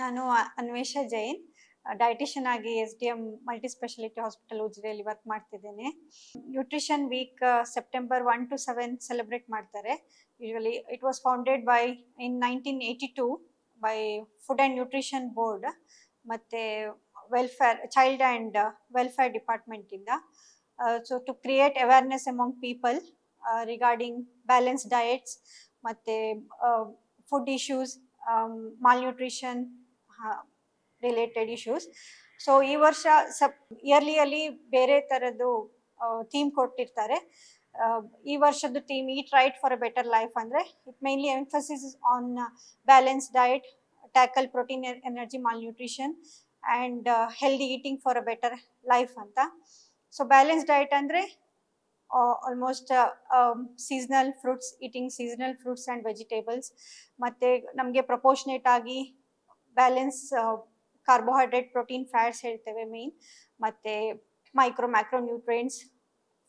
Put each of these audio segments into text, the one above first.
ನಾನು ಅನ್ವೇಷಾ ಜೈನ್, ಡಯಟಿಷಿಯನ್ ಆಗಿ SDM multi speciality hospital ಉಜಿರೆಯಲ್ಲಿ ವರ್ಕ್ ಮಾಡ್ತಿದ್ದೇನೆ. Nutrition week September 1 to 7 celebrate ಮಾಡ್ತಾರೆ. Usually it was founded by in 1982 by food and nutrition board ಮತ್ತು welfare child and welfare ಡಿಪಾರ್ಟ್ಮೆಂಟಿಂದ. So to create awareness among people regarding balance diets ಮತ್ತು food issues, malnutrition related issues. So ಈ ವರ್ಷ ಇಯರ್ಲಿಯಲ್ಲಿ ಬೇರೆ ಥರದ್ದು theme ಕೊಟ್ಟಿರ್ತಾರೆ. ಈ ವರ್ಷದ theme eat right for a better life ಅಂದರೆ it mainly emphasis on balance diet, tackle protein energy malnutrition and healthy eating for a better life ಅಂತ. ಸೊ ಬ್ಯಾಲೆನ್ಸ್ ಡಯಟ್ ಅಂದರೆ almost seasonal fruits, eating seasonal fruits and vegetables, ಮತ್ತು ನಮಗೆ proportionate ಆಗಿ balance carbohydrate, protein, fats ಹೇಳ್ತೇವೆ main, ಮತ್ತು macro nutrients,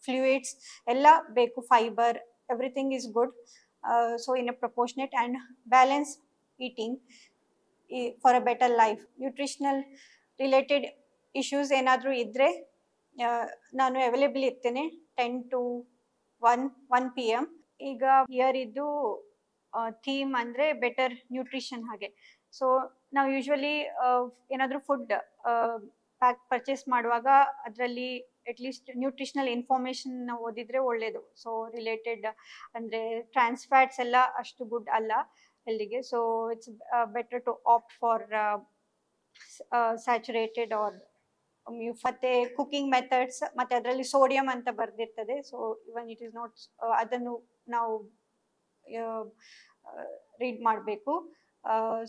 fluids ಎಲ್ಲ ಬೇಕು, fibre, everything is good. So in a proportionate and balance eating for a better life. Nutritional related issues ಏನಾದರೂ ಇದ್ದರೆ ನಾನು ಅವೈಲೇಬಲ್ ಇರ್ತೇನೆ 10 to 1 PM. ಈಗ ಇಯರ್ ಇದ್ದು ಥೀಮ್ ಅಂದರೆ ಬೆಟರ್ ನ್ಯೂಟ್ರಿಷನ್ ಹಾಗೆ. ಸೊ ನಾವು ಯೂಶ್ವಲಿ ಏನಾದರೂ ಫುಡ್ ಪರ್ಚೇಸ್ ಮಾಡುವಾಗ ಅದರಲ್ಲಿ ಅಟ್ಲೀಸ್ಟ್ ನ್ಯೂಟ್ರಿಷನಲ್ ಇನ್ಫಾರ್ಮೇಷನ್ ಓದಿದರೆ ಒಳ್ಳೆಯದು. ಸೊ ರಿಲೇಟೆಡ್ ಅಂದರೆ ಟ್ರಾನ್ಸ್ ಫ್ಯಾಟ್ಸ್ ಎಲ್ಲ ಅಷ್ಟು ಗುಡ್ ಅಲ್ಲ ಹೆಲ್ದಿಗೆ. So it's better to opt for saturated or ಮತ್ತೆ ಕುಕಿಂಗ್ ಮೆಥಡ್ಸ್, ಮತ್ತು ಅದರಲ್ಲಿ ಸೋಡಿಯಂ ಅಂತ ಬರೆದಿರ್ತದೆ. So even it is not, ಅದನ್ನು ನಾವು ರೀಡ್ ಮಾಡಬೇಕು.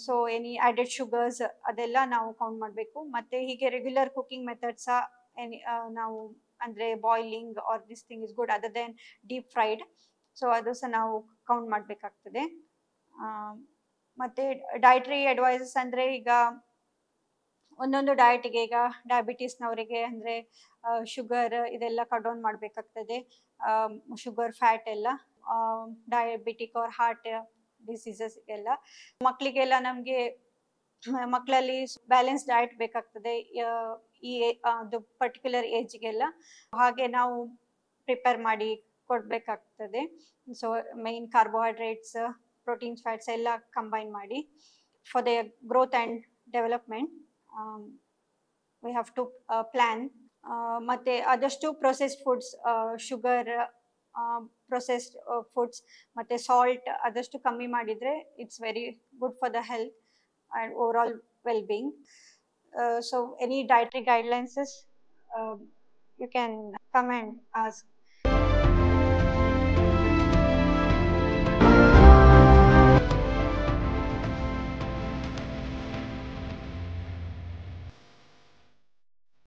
ಸೊ ಎನಿ ಆ್ಯಡೆಡ್ ಶುಗರ್ಸ್ ಅದೆಲ್ಲ ನಾವು ಕೌಂಟ್ ಮಾಡಬೇಕು. ಮತ್ತು ಹೀಗೆ ರೆಗ್ಯುಲರ್ ಕುಕಿಂಗ್ ಮೆಥಡ್ಸ ನಾವು ಅಂದರೆ boiling or this thing is good other than deep fried. So ಅದು ಸಹ ನಾವು ಕೌಂಟ್ ಮಾಡಬೇಕಾಗ್ತದೆ. ಮತ್ತು ಡಯಟ್ರಿ ಅಡ್ವೈಸಸ್ ಅಂದರೆ ಈಗ ಒಂದೊಂದು ಡಯಟಿಗೆ, ಈಗ ಡಯಾಬಿಟೀಸ್ನವರಿಗೆ ಅಂದರೆ ಶುಗರ್ ಇದೆಲ್ಲ ಕಟ್ ಡೌನ್ ಮಾಡಬೇಕಾಗ್ತದೆ, ಶುಗರ್ ಫ್ಯಾಟ್ ಎಲ್ಲ, ಡಯಾಬಿಟಿಕ್ ಆರ್ ಹಾರ್ಟ್ ಡಿಸೀಸಸ್ ಎಲ್ಲ. ಮಕ್ಕಳಿಗೆಲ್ಲ ನಮಗೆ ಮಕ್ಕಳಲ್ಲಿ ಬ್ಯಾಲೆನ್ಸ್ ಡಯಟ್ ಬೇಕಾಗ್ತದೆ ಈ ಅದು ಪರ್ಟಿಕ್ಯುಲರ್ ಏಜ್ಗೆಲ್ಲ, ಹಾಗೆ ನಾವು ಪ್ರಿಪೇರ್ ಮಾಡಿ ಕೊಡಬೇಕಾಗ್ತದೆ. So main carbohydrates, proteins, fats ಎಲ್ಲ ಕಂಬೈನ್ ಮಾಡಿ for the growth and development we have to plan. ಮತ್ತು ಆದಷ್ಟು processed foods, sugar, processed foods ಮತ್ತು ಸಾಲ್ಟ್ ಆದಷ್ಟು ಕಮ್ಮಿ ಮಾಡಿದರೆ it's very good for the health and overall well being. So any dietary guidelines you can come and ask.